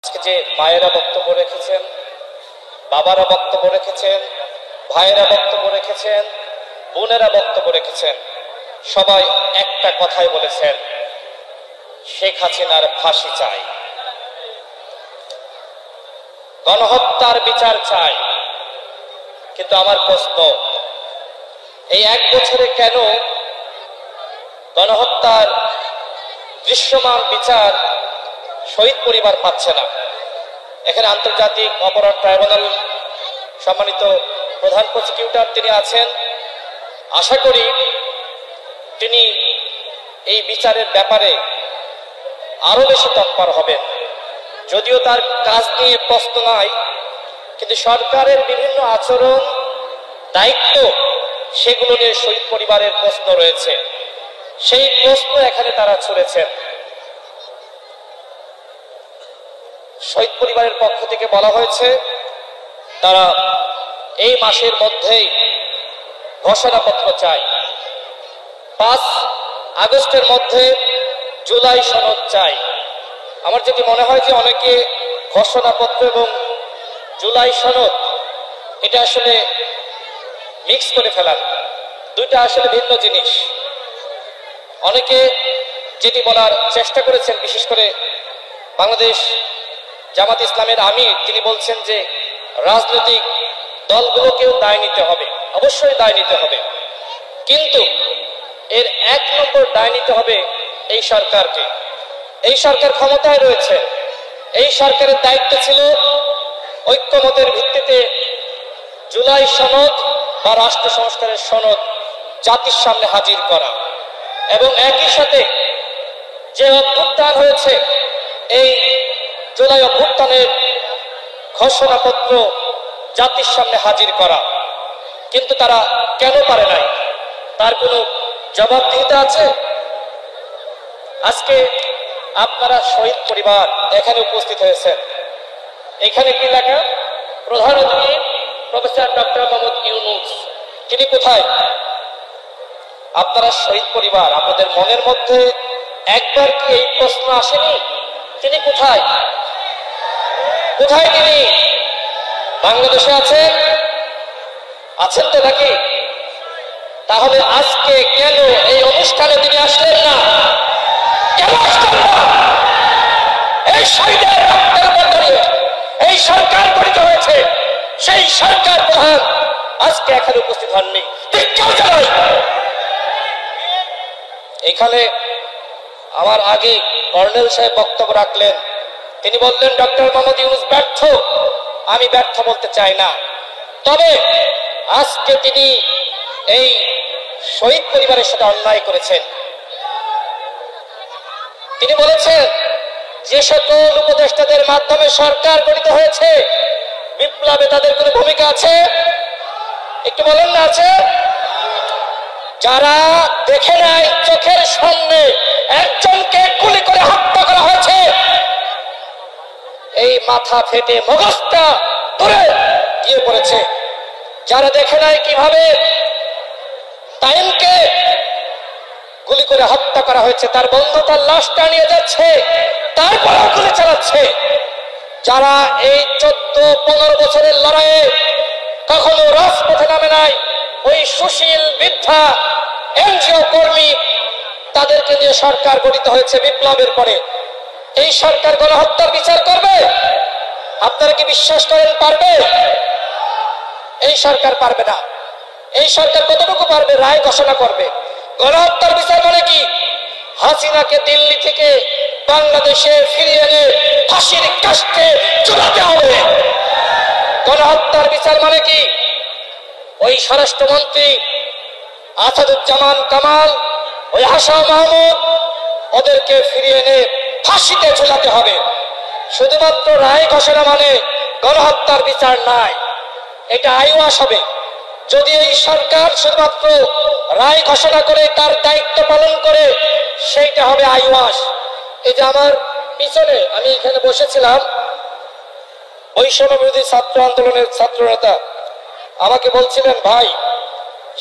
আজকে যে মায়েরা বক্তব্য রেখেছেন, বাবারা বক্তব্য রেখেছেন, ভাইয়েরা বক্তব্য রেখেছেন, বোনেরা বক্তব্য রেখেছেন, সবাই একটা কথাই বলেছেন, শেখ হাসিনার ফাঁসি চাই, গণহত্যার বিচার চাই। কিন্তু আমার প্রশ্ন, এই এক বছরে কেন গণহত্যার দৃশ্যমান বিচার শহীদ পরিবার পাচ্ছে না? এখানে আন্তর্জাতিক অপরাধ ট্রাইব্যুনাল সম্মানিত প্রধান প্রসিকিউটর তিনি আছেন। আশা করি তিনি এই বিচারের ব্যাপারে আরো বেশি তৎপর হবেন। যদিও তার কাজ নিয়ে প্রশ্ন নাই, কিন্তু সরকারের বিভিন্ন আচরণ, দায়িত্ব, সেগুলো নিয়ে শহীদ পরিবারের প্রশ্ন রয়েছে। সেই প্রশ্ন এখানে তারা ছুড়েছেন। শহীদ পরিবারের পক্ষ থেকে বলা হয়েছে তারা এই মাসের মধ্যেই ঘোষণাপত্র চায়, 5 আগস্টের মধ্যে জুলাই সনদ চাই। আমার যেটি মনে হয় যে অনেকে ঘোষণাপত্র এবং জুলাই সনদ এটা আসলে মিক্স করে ফেলান, দুইটা আসলে ভিন্ন জিনিস। অনেকে যেটি বলার চেষ্টা করেছেন, বিশেষ করে বাংলাদেশ জামাত ইসলামের আমির, তিনি বলছেন যে রাজনৈতিক দলগুলোকেও দায় নিতে হবে। অবশ্যই দায় নিতে হবে, কিন্তু এর 1 নম্বর দায় নিতে হবে এই সরকারকে। এই সরকার ক্ষমতায় রয়েছে, এই সরকারের দায়িত্ব ছিল ঐক্যমতের ভিত্তিতে জুলাই সনদ বা রাষ্ট্র সংস্কারের সনদ জাতির সামনে হাজির করা, এবং একই সাথে যে অভ্যুত্থান হয়েছে এই জুলাই অভ্যুত্থানের ঘোষণাপত্র জাতির সামনে হাজির করা। কিন্তু তারা কেন পারে নাই? তার কোনো জবাবদিহিতা আছে? আজকে আপনারা শহীদ পরিবার এখানে উপস্থিত হয়েছেন, এখানে কি লেখা? প্রধান অতিথি প্রফেসর ডক্টর মোহাম্মদ ইউনূস, তিনি কোথায়? আপনারা শহীদ পরিবার, আপনাদের মনের মধ্যে একবার কি এই প্রশ্ন আসেনি তিনি কোথায়? কোথায় তিনি? বাংলাদেশে আছেন? আছেন তো নাকি? তাহলে আজকে কেন এই অনুষ্ঠানে তিনি আসলেন না? কেন আসলেন না? এই শহীদের রক্তের উপর দাঁড়িয়ে এই সরকার গঠিত হয়েছে, সেই সরকার প্রধান আজকে এখানে উপস্থিত হননি। কেউ জানাই এখানে আমার আগে কর্নেল সাহেব বক্তব্য রাখলেন, তিনি বললেন ডক্টর মোহাম্মদ ইউনূস ব্যর্থ। আমি ব্যর্থ বলতে চাই না, তবে আজকে তিনি এই শহীদ পরিবারের সাথে অন্যায় করেছেন। তিনি বলেছেন যে সকল উপদেষ্টাদের মাধ্যমে সরকার গঠিত হয়েছে, বিপ্লবে তাদের কোনো ভূমিকা আছে? একটু বলেন না আছে? যারা দেখে নাই চোখের সামনে একজনকে গুলি করে হত্যা করা হয়েছে, এই মাথা ফেটে মগজটা ধরে গিয়ে পড়েছে, যারা দেখে নাই কিভাবে তাইমকে গুলি করে হত্যা করা হয়েছে, তার বন্ধু তার লাশটা নিয়ে যাচ্ছে, তারপরেও গুলি চালাচ্ছে, যারা এই 14-15 বছরের লড়াইয়ে কখনো রাজপথে নামে নাই, ওই সুশীল বৃদ্ধা এনজিও কর্মী, তাদেরকে নিয়ে সরকার গঠিত হয়েছে বিপ্লবের পরে। এই সরকার গণহত্যার বিচার করবে? আপনারা কি বিশ্বাস করেন পারবে? এই সরকার পারবে না। এই সরকার কতটুকু পারবে? রায় ঘোষণা করবে। গণহত্যার বিচার মানে কি? হাসিনাকে দিল্লি থেকে বাংলাদেশে ফিরিয়ে এনে ফাঁসির কাস্টে ঝুলাতে হবে। গণহত্যার বিচার মানে কি? ওই স্বরাষ্ট্রমন্ত্রী আসাদুজ্জামান কামাল, ওই আশা মাহমুদ, ওদেরকে ফিরিয়ে এনে ফাঁসিতে ঝুলাতে হবে। শুধুমাত্র রায় ঘোষণা মানে গণহত্যার বিচার নাই, এটা আইওয়াস হবে। যদি এই সরকার শুধুমাত্র রায় ঘোষণা করে তার দায়িত্ব পালন করে, সেইটা হবে আইওয়াস। এই যে আমার পিছনে আমি এখানে বসেছিলাম, বৈষম্য বিরোধী ছাত্র আন্দোলনের ছাত্র নেতা আমাকে বলছিলেন, ভাই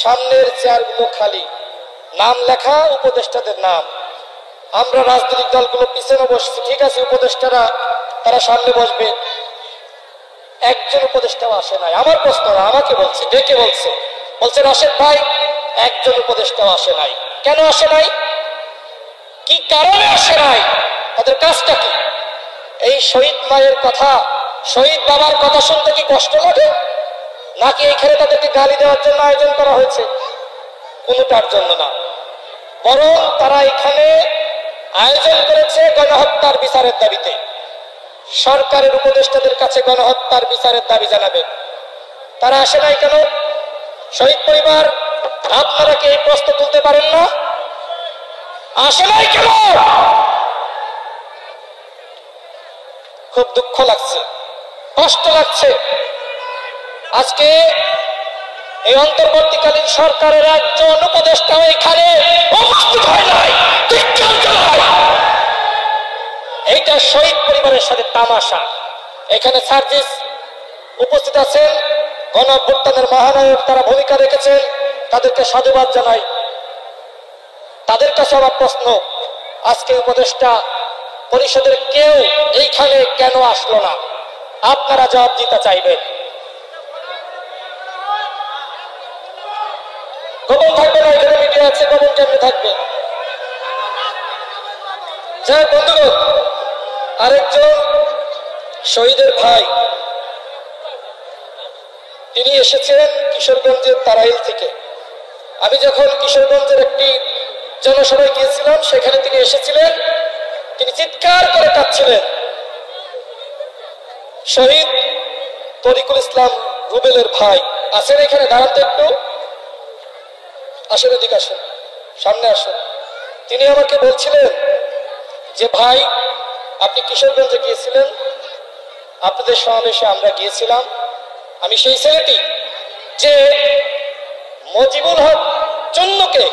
সামনের চেয়ারগুলো খালি, নাম লেখা উপদেষ্টাদের নাম, আমরা রাজনৈতিক দলগুলো পিছনে বসছি, ঠিক আছে, উপদেষ্টারা তারা সামনে বসবে, একজন উপদেষ্টাও আসে নাই। আমার প্রশ্ন আমাকে বলছে, ডেকে বলছে, বলছে রাশেদ ভাই একজন উপদেষ্টাও আসে নাই। কেন আসে নাই? কি কারণে আসে নাই? তাদের কাজটা কি? এই শহীদ মায়ের কথা, শহীদ বাবার কথা শুনতে কি কষ্ট লাগে, নাকি এখানে তাদেরকে গালি দেওয়ার জন্য আয়োজন করা হয়েছে? কোনটার জন্য না, বরং তারা এখানে আয়োজন করেছে গণহত্যার বিচারের দাবিতে। সরকারের উপদেষ্টাদের কাছে গণহত্যার বিচারের দাবি জানাবে। তারা আসে নাই কেন? শহীদ পরিবার, আপনারা কি এই প্রশ্ন তুলতে পারেন না? আসে নাই কেন? খুব দুঃখ লাগছে, কষ্ট লাগছে। আজকে এই অন্তর্বর্তীকালীন সরকারের একজন উপদেষ্টা এখানে উপস্থিত হয় নাই। এইটা শহীদ পরিবারের সাথে তামাশা। এখানে সার্জিস উপস্থিত আছেন, গণ অভ্যুত্থানের মহানায়ক, তারা ভূমিকা রেখেছেন, তাদেরকে সাধুবাদ জানাই। তাদের কাছে আমার প্রশ্ন, আজকে উপদেষ্টা পরিষদের কেউ এইখানে কেন আসলো না? আপনারা জবাব দিতে চাইবেন। গোপন থাকবে না, এখানে মিডিয়া আছে, গোপন কেমনে থাকবে? যাই বন্ধুগণ, আরেকজন শহীদের ভাই, তিনি এসেছেন কিশোরগঞ্জের তারাইল থেকে। আমি যখন কিশোরগঞ্জের একটি জনসভায় গিয়েছিলাম, সেখানে তিনি এসেছিলেন, তিনি চিৎকার করে কাঁদছিলেন। শহীদ তরিকুল ইসলাম রুবেলের ভাই আছেন এখানে, দাঁড়াতে একটু আসেন, এদিকে আসেন, সামনে আসেন। তিনি আমাকে বলছিলেন যে ভাই, আপনি কিশোরগঞ্জে গিয়েছিলেন, আপনাদের সমাবেশে আমরা গিয়েছিলাম। আমি সেই ছেলেটি যে মজিবুল হক চন্নুকে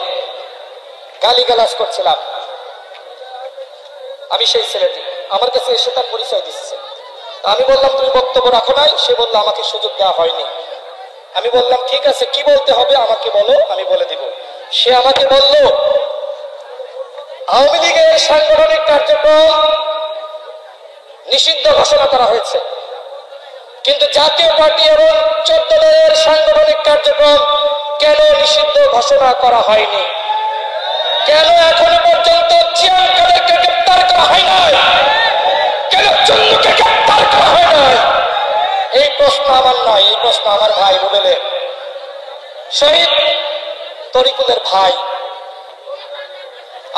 গালিগালাজ করছিলাম, আমি সেই ছেলেটি। আমার কাছে এসে তার পরিচয় দিচ্ছে। আমি বললাম তুমি বক্তব্য রাখো নাই। সে বললো আমাকে সুযোগ দেওয়া হয়নি। আমি বললাম ঠিক আছে, কি বলতে হবে আমাকে বলো, আমি বলে দিব। সে আমাকে বলল আওয়ামী লীগের সাংগঠনিক কার্যক্রম নিষিদ্ধ ঘোষণা করা হয়েছে, কিন্তু জাতীয় পার্টি এবং 14 দলের সাংগঠনিক কার্যক্রম কেন নিষিদ্ধ ঘোষণা করা হয়নি? কেন এখনো পর্যন্ত চিয়াঙ্কাদেরকে গ্রেপ্তার করা হয় নাই? কেন চন্নুকে গ্রেপ্তার করা হয় নাই? এই প্রশ্ন আমার নয়, এই প্রশ্ন আমার ভাই রুবেলের, শহীদ তরিকুলের ভাই।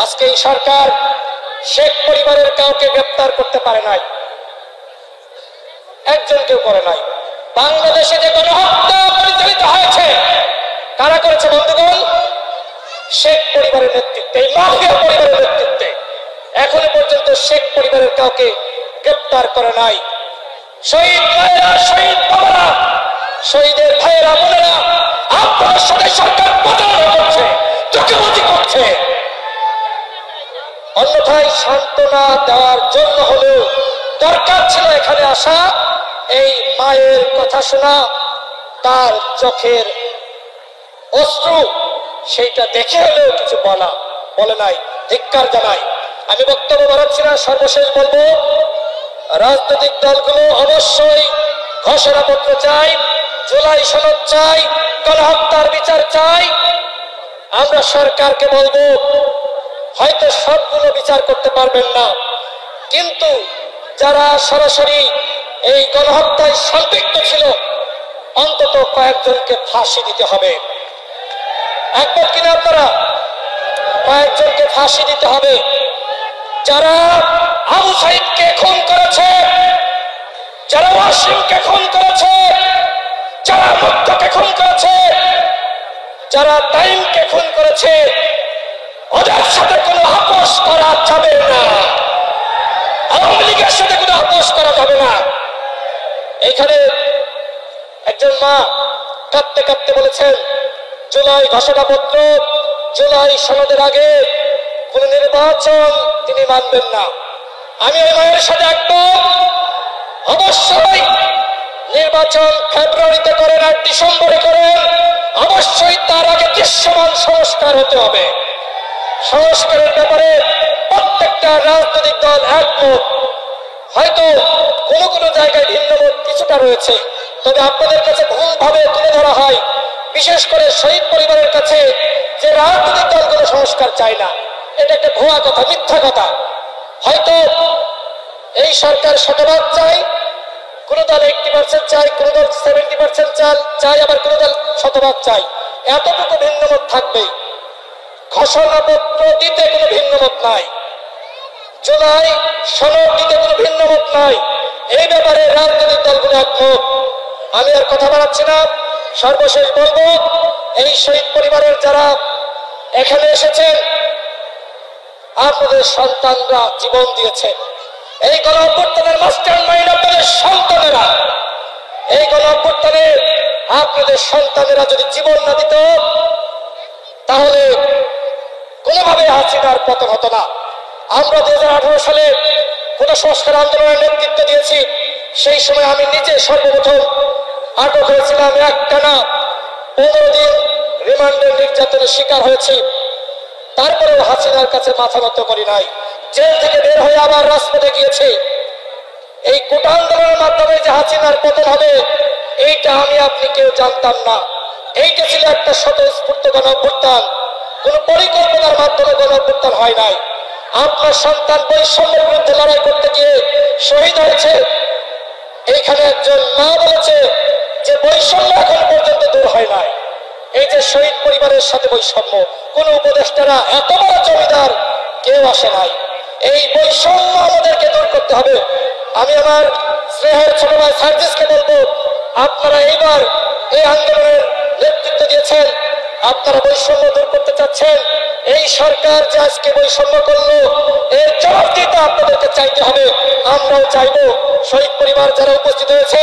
আজকে এই সরকার শেখ পরিবারের কাউকে গ্রেপ্তার করতে পারে নাই, একজন কেউ করে নাই। বাংলাদেশে যে গণহত্যা পরিচালিত হয়েছে, কারা করেছে বন্ধুগণ? শেখ পরিবারের নেতৃত্বে, এই মাফিয়া পরিবারের নেতৃত্বে। এখনো পর্যন্ত শেখ পরিবারের কাউকে গ্রেপ্তার করে নাই। শহীদ ভাইয়েরা, শহীদ বাবারা, শহীদের ভাইয়েরা, বোনেরা, আপনার সাথে সরকার প্রতারণা করছে, ধোঁকাবাজি করছে। অন্যথায় সান্ত্বনা দেওয়ার জন্য হলেও দরকার ছিল এখানে আসা, এই মায়ের কথা শোনা, তার চোখের অশ্রু সেইটা দেখে হলেও কিছু বলে নাই। ধিক্কার জানাই। আমি বক্তব্য বাড়াচ্ছি না, সর্বশেষ বলবো, রাজনৈতিক দলগুলো অবশ্যই ঘোষণাপত্র চাই, জুলাই সনদ চাই, গণহত্যার বিচার চাই। আমরা সরকারকে বলবো, হয়তো সবগুলো বিচার করতে পারবেন না, কিন্তু যারা সরাসরি এই গণহত্যায় সম্পৃক্ত ছিল, অন্তত কয়েকজনকে ফাঁসি দিতে হবে। একবার কিনা আপনারা? কয়েকজনকে ফাঁসি দিতে হবে। যারা আবু সাইদকে খুন করেছে, যারা ওয়াসিমকে খুন করেছে, যারা মুক্তকে খুন করেছে, যারা তাইমকে খুন করেছে, ওদের সাথে কোনো আপোষ করা যাবে না। আওয়ামী লীগের সাথে কোনো আপোষ করা যাবে না। এখানে একজন মা কাঁদতে কাঁদতে বলেছেন, জুলাই ঘোষণাপত্র, জুলাই সনদের আগে কোন নির্বাচন তিনি মানবেন না। আমি ওই মায়ের সাথে একদম, অবশ্যই নির্বাচন ফেব্রুয়ারিতে করেন আর ডিসেম্বরে করেন, অবশ্যই তার আগে দৃশ্যমান সংস্কার হতে হবে। সংস্কারের ব্যাপারে প্রত্যেকটা রাজনৈতিক দল একমত। হয়তো কোনো কোনো জায়গায় ভিন্নমত কিছুটা রয়েছে, তবে আপনাদের কাছে ভুলভাবে তুলে ধরা হয়, বিশেষ করে শহীদ পরিবারের কাছে, যে রাজনৈতিক দলগুলো সংস্কার চায় না। এটা একটা ভুয়া কথা, মিথ্যা কথা। হয়তো এই সরকার শতভাগ চায়, কোন দল 80% চায়, কোন দল 70% চায়, আবার কোন দল শতভাগ চায়। এতটুকু ভিন্নমত থাকবে। ঘোষণাপত্র দিতে কোনো ভিন্নমত নাই, জুলাই সনদ দিতে কোনো ভিন্নমত নাই। এই ব্যাপারে রাজনৈতিক দলগুলো একমত। আমি আর কথা বাড়াচ্ছি না, সর্বশেষ বলবো, এই শহীদ পরিবারের যারা এখানে এসেছেন, আপনাদের সন্তানরা জীবন দিয়েছে। এই গণ অভ্যুত্থানের মাস্টার মাইন্ড আপনাদের সন্তানেরা। এই গণ অভ্যুত্থানে আপনাদের সন্তানেরা যদি জীবন না দিত, তাহলে কোনোভাবে হাসিনার পতন হতো না। আমরা 2018 সালে কোন সংস্কার আন্দোলনের নেতৃত্ব দিয়েছি। সেই সময় আমি নিজে সর্বপ্রথম আটক হয়েছিলাম, একটানা 15 দিন রিমান্ডের নির্যাতনের শিকার হয়েছি। তারপরেও হাসিনার কাছে মাথা নত করি নাই। জেল থেকে বের হয়ে আবার রাজপথে গিয়েছি। এই কোটা আন্দোলনের মাধ্যমে যে হাসিনার পতন হবে, এইটা আমি আপনি কেউ জানতাম না। এইটা ছিল একটা স্বতঃস্ফূর্ত গণ অভ্যুত্থান, কোন পরিকল্পনার মাধ্যমে গণ অভ্যুত্থান হয় নাই। আপনার সন্তান বৈষম্যের বিরুদ্ধে লড়াই করতে গিয়ে শহীদ হয়েছে। এইখানে একজন মা বলেছে যে বৈষম্য এখন পর্যন্ত দূর হয় নাই। এই যে শহীদ পরিবারের সাথে বৈষম্য, কোন উপদেষ্টারা, এত বড় জমিদার কেউ আসে নাই। এই বৈষম্য আমাদেরকে দূর করতে হবে। আমি আমার স্নেহের ছোট ভাই সার্জিসকে বলবো, আপনারা এইবার এই আন্দোলনের নেতৃত্ব দিয়েছেন, আপনারা বৈষম্য দূর করতে চাচ্ছেন। এই সরকার যে আজকে বৈষম্য করলো, এর জবাবদিহিতা আপনাদেরকে চাইতে হবে। আমরাও চাইবো। শহীদ পরিবার যারা উপস্থিত হয়েছে,